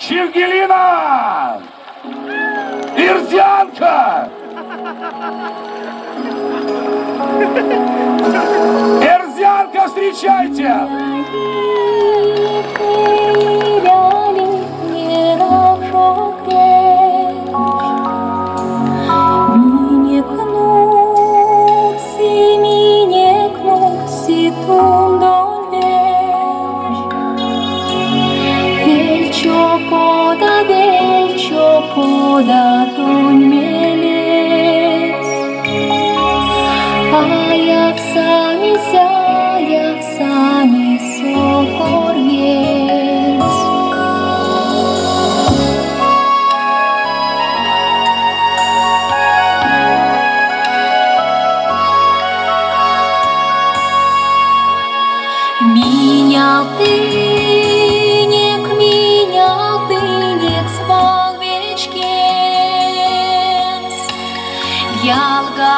Чигелина! Эрзянка! Эрзянка, встречайте! Poda tunmeles, я в сами сокорвес. Менял тынек спал вечкес. Ялга,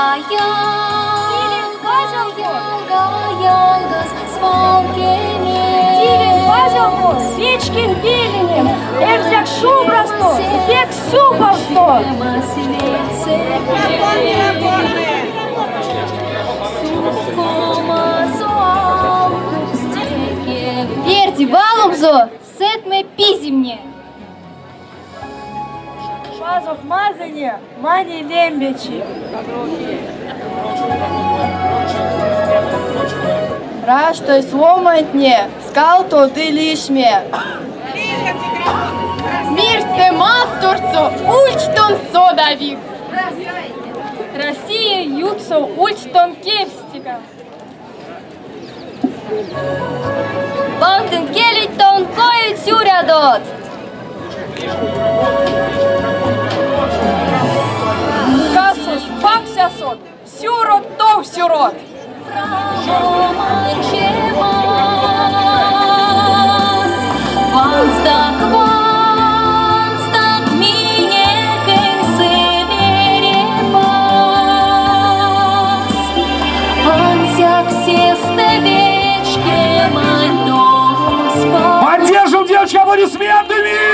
спал кемес. Тилин базилку, свечкин пиленем, эрзяк шубрасто, пек сюбасто. Верди балубзо, сетме пизимне. Базов мазане, мани лембечи. Раш, то есть ломантне, скал то ты лишме. Мир се масторцо, ультон содавик. Россия юцо ультон кевстика. Бантын келиттон коют сюрядот. Кассус, паксясот, сюрот то сюрот. Поддержим девочек аплодисментами!